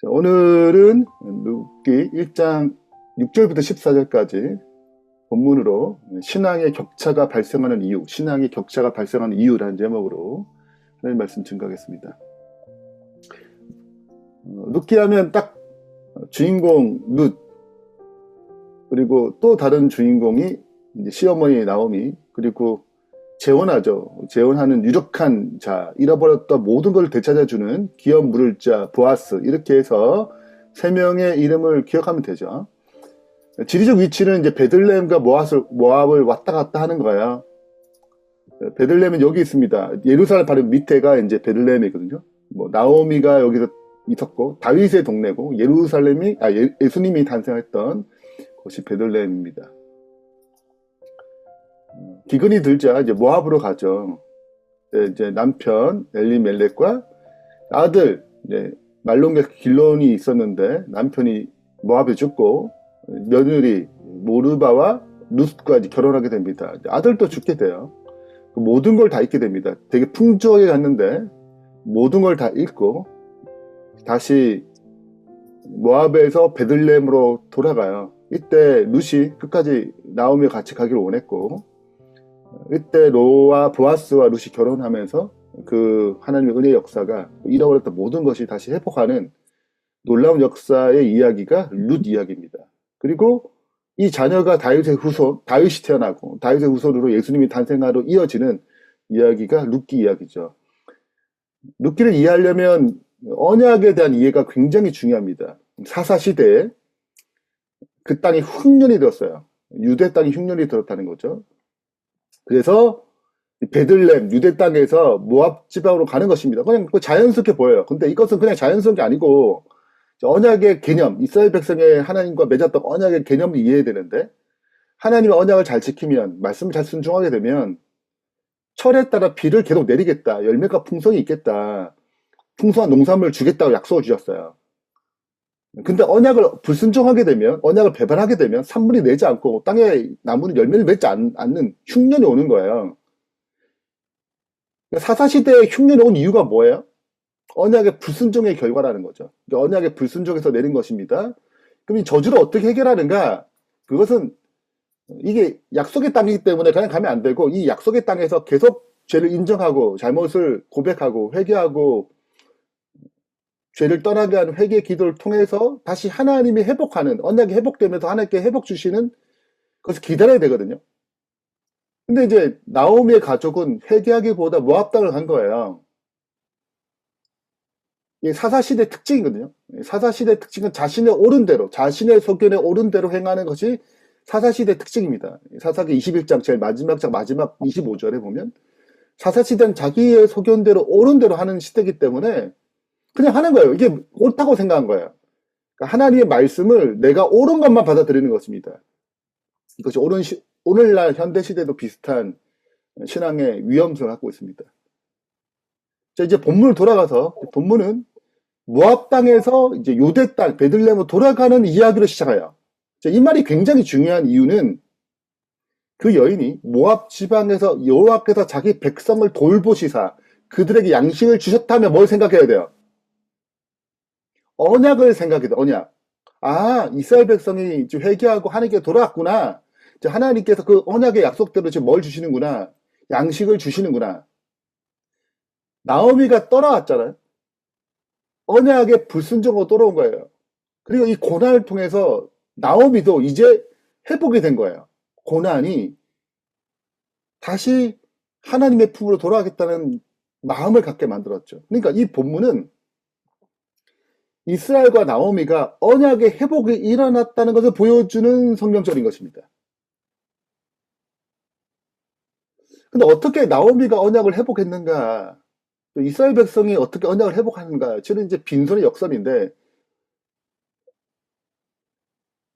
자, 오늘은 룻기 1장 6절부터 14절까지 본문으로 신앙의 격차가 발생하는 이유, 신앙의 격차가 발생하는 이유라는 제목으로 하나님 말씀 증거하겠습니다. 룻기 하면 딱 주인공 룻, 그리고 또 다른 주인공이 이제 시어머니 나오미, 그리고 재혼하죠. 재혼하는 유력한 자, 잃어버렸던 모든 걸 되찾아주는 기업 물을 자 보아스, 이렇게 해서 세 명의 이름을 기억하면 되죠. 지리적 위치는 이제 베들레헴과 모압을 왔다 갔다 하는 거예요. 베들레헴은 여기 있습니다. 예루살렘 바로 밑에가 이제 베들레헴이거든요. 나오미가 여기서 있었고 다윗의 동네고 예수님이 탄생했던 곳이 베들레헴입니다. 기근이 들자 이제 모압으로 가죠. 이제 남편 엘리멜렉과 아들 이제 말론과 길론이 있었는데 남편이 모압에 죽고 며느리 모르바와 룻과 결혼하게 됩니다. 아들도 죽게 돼요. 모든 걸 다 잃게 됩니다. 되게 풍족하게 갔는데 모든 걸 다 잃고 다시 모압에서 베들레헴으로 돌아가요. 이때 룻이 끝까지 나오미와 같이 가기를 원했고, 이때 로와 보아스와 룻이 결혼하면서 그 하나님의 은혜의 역사가 잃어버렸던 모든 것이 다시 회복하는 놀라운 역사의 이야기가 룻 이야기입니다. 그리고 이 자녀가 다윗이 태어나고 다윗의 후손으로 예수님이 탄생하러 이어지는 이야기가 룻기 이야기죠. 룻기를 이해하려면 언약에 대한 이해가 굉장히 중요합니다. 사사시대에 그 땅이 흉년이 들었어요. 유대 땅이 흉년이 들었다는 거죠. 그래서 베들레헴, 유대 땅에서 모압 지방으로 가는 것입니다. 그냥 자연스럽게 보여요. 근데 이것은 그냥 자연스러운 게 아니고 언약의 개념, 이스라엘 백성의 하나님과 맺었던 언약의 개념을 이해해야 되는데, 하나님의 언약을 잘 지키면, 말씀을 잘 순종하게 되면 철에 따라 비를 계속 내리겠다, 열매가 풍성이 있겠다, 풍성한 농산물을 주겠다고 약속을 주셨어요. 근데 언약을 불순종하게 되면, 언약을 배반하게 되면 산물이 내지 않고 땅에 나무는 열매를 맺지 않는 흉년이 오는 거예요. 사사시대에 흉년이 온 이유가 뭐예요? 언약의 불순종의 결과라는 거죠. 언약의 불순종에서 내린 것입니다. 그럼 이 저주를 어떻게 해결하는가? 그것은 이게 약속의 땅이기 때문에 그냥 가면 안 되고, 이 약속의 땅에서 계속 죄를 인정하고 잘못을 고백하고 회개하고 죄를 떠나게 하는 회개 기도를 통해서 다시 하나님이 회복하는, 언약이 회복되면서 하나님께 회복 주시는 그것을 기다려야 되거든요. 근데 이제 나오미의 가족은 회개하기보다 모압 땅을 간 거예요. 이게 사사시대 특징이거든요. 사사시대 특징은 자신의 옳은 대로, 자신의 소견에 옳은 대로 행하는 것이 사사시대 특징입니다. 사사기 21장 제일 마지막 25절에 보면 사사시대는 자기의 소견대로 옳은 대로 하는 시대이기 때문에 그냥 하는 거예요. 이게 옳다고 생각한 거예요. 그러니까 하나님의 말씀을 내가 옳은 것만 받아들이는 것입니다. 이것이 오늘날 현대시대도 비슷한 신앙의 위험성을 갖고 있습니다. 자, 이제 본문을 돌아가서, 본문은 모압 땅에서 이제 요대 땅, 베들레헴으로 돌아가는 이야기로 시작해요. 자, 이 말이 굉장히 중요한 이유는 그 여인이 모압 지방에서 여호와께서 자기 백성을 돌보시사 그들에게 양식을 주셨다면 뭘 생각해야 돼요? 언약을 생각해야 돼요. 언약. 아, 이스라엘 백성이 이제 회개하고 하나님께 돌아왔구나. 이제 하나님께서 그 언약의 약속대로 지금 뭘 주시는구나. 양식을 주시는구나. 나오미가 떠나왔잖아요. 언약의 불순종으로 돌아온 거예요. 그리고 이 고난을 통해서 나오미도 이제 회복이 된 거예요. 고난이 다시 하나님의 품으로 돌아가겠다는 마음을 갖게 만들었죠. 그러니까 이 본문은 이스라엘과 나오미가 언약의 회복이 일어났다는 것을 보여주는 성경절인 것입니다. 근데 어떻게 나오미가 언약을 회복했는가? 이스라엘 백성이 어떻게 언약을 회복하는가? 저는 이제 빈손의 역설인데,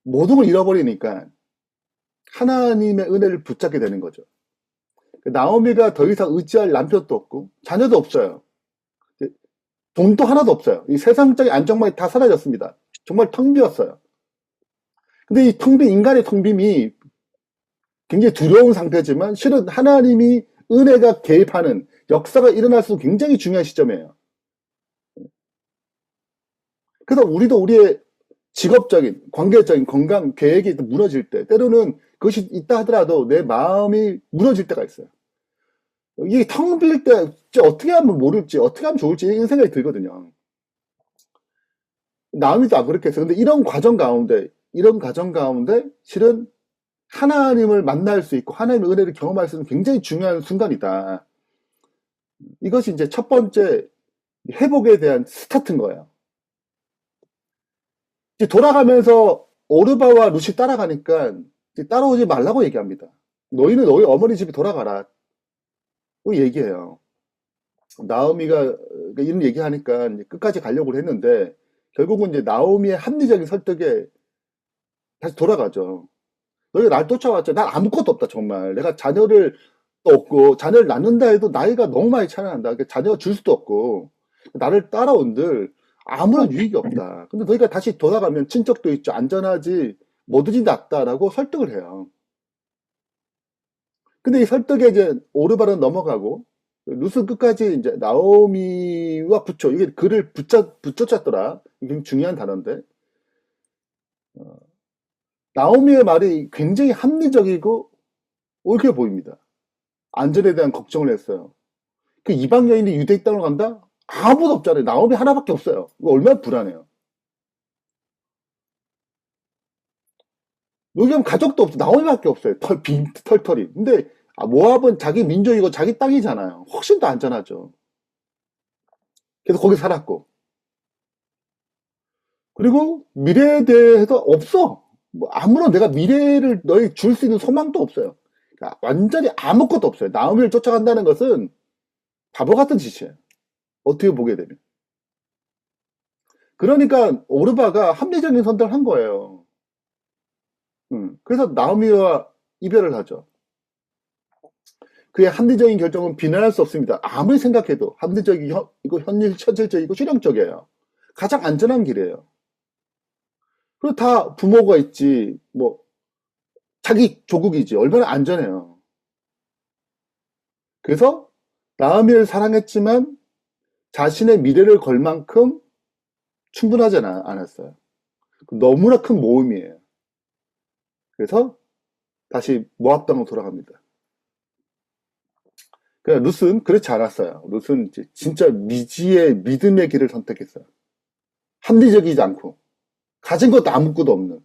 모든 걸 잃어버리니까 하나님의 은혜를 붙잡게 되는 거죠. 나오미가 더 이상 의지할 남편도 없고 자녀도 없어요. 돈도 하나도 없어요. 이 세상적인 안정망이 다 사라졌습니다. 정말 텅 비었어요. 근데 이 텅 빈 인간의 텅 빔이 굉장히 두려운 상태지만 실은 하나님이 은혜가 개입하는 역사가 일어날 수 굉장히 중요한 시점이에요. 그래서 우리도 우리의 직업적인, 관계적인 건강 계획이 무너질 때, 때로는 그것이 있다 하더라도 내 마음이 무너질 때가 있어요. 이게 텅 빌릴 때 어떻게 하면 모를지, 어떻게 하면 좋을지 이런 생각이 들거든요. 나오미도 안 그렇게 했어요. 근데 이런 과정 가운데 실은 하나님을 만날 수 있고 하나님의 은혜를 경험할 수 있는 굉장히 중요한 순간이다. 이것이 이제 첫 번째 회복에 대한 스타트인 거예요. 이제 돌아가면서 오르바와 루시 따라가니까 이제 따라오지 말라고 얘기합니다. 너희는 너희 어머니 집에 돌아가라. 그 얘기해요. 나오미가 이런 얘기하니까 끝까지 가려고 했는데 결국은 이제 나오미의 합리적인 설득에 다시 돌아가죠. 너희가 날 쫓아왔죠. 난 아무것도 없다 정말. 내가 자녀를 없고 자녀를 낳는다 해도 나이가 너무 많이 차이 난다. 그러니까 자녀가 줄 수도 없고 나를 따라온들 아무런 유익이 없다. 근데 너희가 다시 돌아가면 친척도 있죠. 안전하지 뭐든지 낫다라고 설득을 해요. 근데 이 설득에 이제 오르바는 넘어가고 루스 끝까지 이제 나오미와 붙여 이게 그를 붙여쳤더라. 이게 중요한 단어인데 나오미의 말이 굉장히 합리적이고 옳게 보입니다. 안전에 대한 걱정을 했어요. 그 이방 여인이 유대 땅으로 간다? 아무도 없잖아요. 나오미 하나밖에 없어요. 이거 얼마나 불안해요. 여기 가면 가족도 없어. 나오미밖에 없어요. 털털이. 근데 모압은 자기 민족이고 자기 땅이잖아요. 훨씬 더 안전하죠. 그래서 거기 살았고. 그리고 미래에 대해서 없어. 뭐 아무런 내가 미래를 너희 줄 수 있는 소망도 없어요. 그러니까 완전히 아무것도 없어요. 나오미를 쫓아간다는 것은 바보 같은 짓이에요. 어떻게 보게 되면. 그러니까 오르바가 합리적인 선택을 한 거예요. 그래서 나오미와 이별을 하죠. 그의 합리적인 결정은 비난할 수 없습니다. 아무리 생각해도 합리적이고 현실적이고 실용적이에요. 가장 안전한 길이에요. 그리고 다 부모가 있지, 뭐 자기 조국이지 얼마나 안전해요. 그래서 나오미를 사랑했지만 자신의 미래를 걸 만큼 충분하지 않았어요. 너무나 큰 모험이에요. 그래서 다시 모압 땅으로 돌아갑니다. 그러니까 룻은 그렇지 않았어요. 룻은 진짜 미지의 믿음의 길을 선택했어요. 합리적이지 않고 가진 것도 아무것도 없는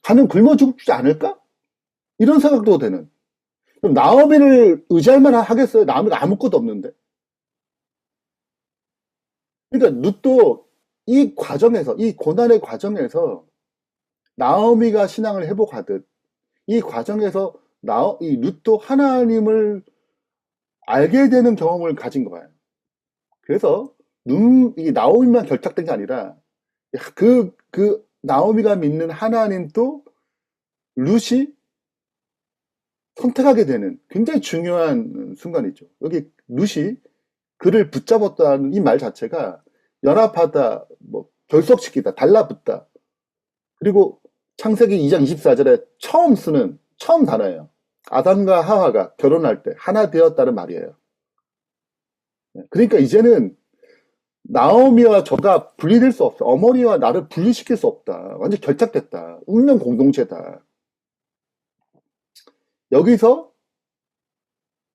가면 굶어 죽지 않을까? 이런 생각도 되는. 그럼 나오미를 의지할 만 하겠어요? 나오미가 아무것도 없는데. 그러니까 룻도 이 과정에서 이 고난의 과정에서 나오미가 신앙을 회복하듯 이 과정에서 이 룻도 하나님을 알게 되는 경험을 가진 거예요. 그래서 이 나오미만 결탁된 게 아니라 그 나오미가 믿는 하나님도 룻이 선택하게 되는 굉장히 중요한 순간이죠. 여기 룻이 그를 붙잡았다는 이 말 자체가 연합하다, 뭐 결속시키다, 달라붙다. 그리고 창세기 2장 24절에 처음 단어예요. 아담과 하와가 결혼할 때 하나 되었다는 말이에요. 그러니까 이제는 나오미와 저가 분리될 수 없어. 어머니와 나를 분리시킬 수 없다. 완전 결착됐다. 운명 공동체다. 여기서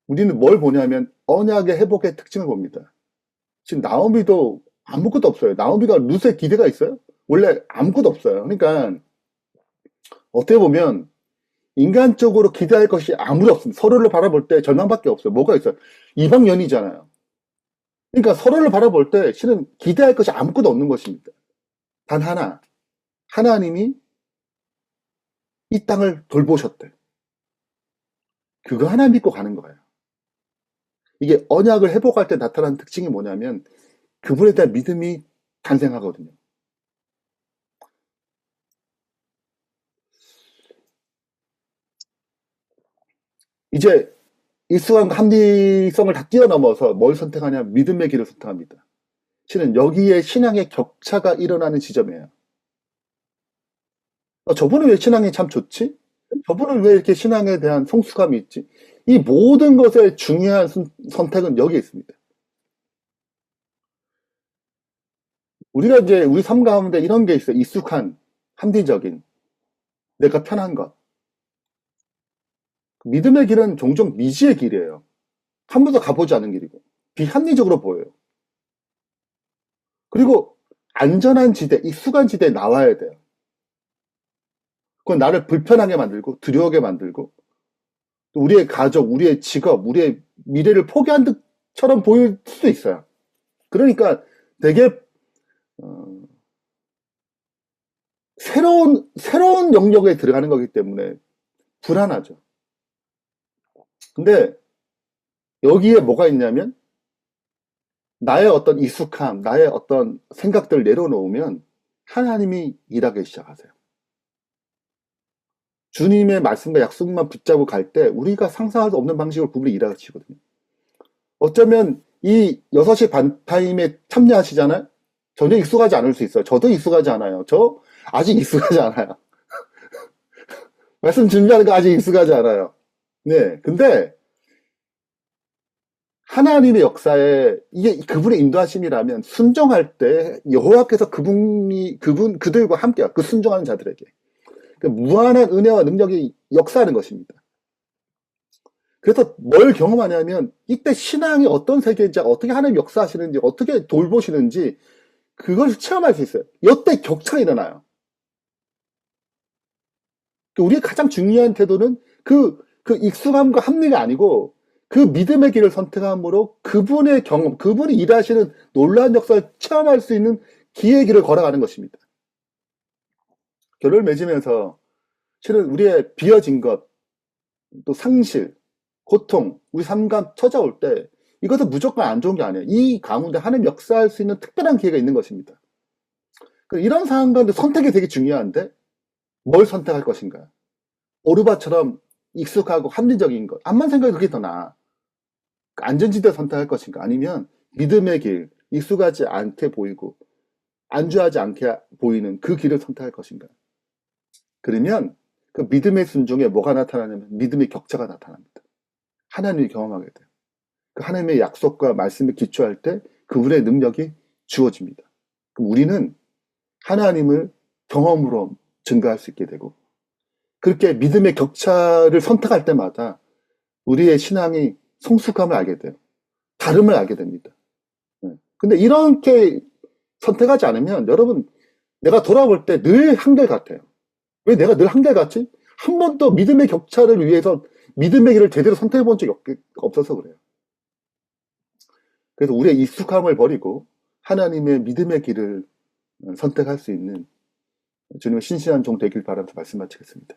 우리는 뭘 보냐면 언약의 회복의 특징을 봅니다. 지금 나오미도 아무것도 없어요. 나오미가 룻에 기대가 있어요? 원래 아무것도 없어요. 그러니까 어떻게 보면 인간적으로 기대할 것이 아무도 없습니다. 서로를 바라볼 때 절망밖에 없어요. 뭐가 있어요? 이방연이잖아요. 그러니까 서로를 바라볼 때 실은 기대할 것이 아무것도 없는 것입니다. 단 하나, 하나님이 이 땅을 돌보셨대. 그거 하나 믿고 가는 거예요. 이게 언약을 회복할 때 나타나는 특징이 뭐냐면 그분에 대한 믿음이 탄생하거든요. 이제 일수감과 합리성을 다 뛰어넘어서 뭘 선택하냐? 믿음의 길을 선택합니다. 실은 여기에 신앙의 격차가 일어나는 지점이에요. 저분은 왜 신앙이 참 좋지? 저분은 왜 이렇게 신앙에 대한 성숙함이 있지? 이 모든 것의 중요한 선택은 여기에 있습니다. 우리가 이제 우리 삶 가운데 이런 게 있어요. 익숙한, 합리적인, 내가 편한 것. 믿음의 길은 종종 미지의 길이에요. 한 번도 가보지 않은 길이고, 비합리적으로 보여요. 그리고 안전한 지대, 익숙한 지대에 나와야 돼요. 그건 나를 불편하게 만들고, 두려워하게 만들고, 또 우리의 가족, 우리의 직업, 우리의 미래를 포기한 듯처럼 보일 수도 있어요. 그러니까 되게 새로운 영역에 들어가는 거기 때문에 불안하죠. 근데 여기에 뭐가 있냐면 나의 어떤 익숙함, 나의 어떤 생각들을 내려놓으면 하나님이 일하기 시작하세요. 주님의 말씀과 약속만 붙잡고 갈 때 우리가 상상할 수 없는 방식으로 그분이 일하시거든요. 어쩌면 이 6시 반 타임에 참여하시잖아요. 전혀 익숙하지 않을 수 있어요. 저도 익숙하지 않아요. 저 아직 익숙하지 않아요. 말씀 준비하는 거 아직 익숙하지 않아요. 네. 근데 하나님의 역사에 이게 그분의 인도하심이라면 순종할 때 여호와께서 그들과 함께 그 순종하는 자들에게 그 무한한 은혜와 능력이 역사하는 것입니다. 그래서 뭘 경험하냐면 이때 신앙이 어떤 세계인지 어떻게 하나님 역사하시는지 어떻게 돌보시는지 그걸 체험할 수 있어요. 이때 격차가 일어나요. 우리의 가장 중요한 태도는 그 익숙함과 합리가 아니고 그 믿음의 길을 선택함으로 그분의 경험, 그분이 일하시는 놀라운 역사를 체험할 수 있는 기회의 길을 걸어가는 것입니다. 결론을 맺으면서 실은 우리의 비어진 것, 또 상실, 고통, 우리 삶과 찾아올 때 이것은 무조건 안 좋은 게 아니에요. 이 가운데 하나님 역사할 수 있는 특별한 기회가 있는 것입니다. 이런 상황 가운데 선택이 되게 중요한데 뭘 선택할 것인가? 오르바처럼 익숙하고 합리적인 것. 암만 생각해도 그게 더 나아. 안전지대 선택할 것인가? 아니면 믿음의 길, 익숙하지 않게 보이고 안주하지 않게 보이는 그 길을 선택할 것인가? 그러면 그 믿음의 순종에 뭐가 나타나냐면 믿음의 격차가 나타납니다. 하나님이 경험하게 돼요. 그 하나님의 약속과 말씀에 기초할 때 그분의 능력이 주어집니다. 그럼 우리는 하나님을 경험으로 증가할 수 있게 되고 그렇게 믿음의 격차를 선택할 때마다 우리의 신앙이 성숙함을 알게 돼요. 다름을 알게 됩니다. 근데 이렇게 선택하지 않으면 여러분 내가 돌아볼 때 늘 한결같아요. 왜 내가 늘 한결같지? 한 번도 믿음의 격차를 위해서 믿음의 길을 제대로 선택해 본 적이 없어서 그래요. 그래서 우리의 익숙함을 버리고 하나님의 믿음의 길을 선택할 수 있는 주님의 신실한 종 되길 바라면서 말씀 마치겠습니다.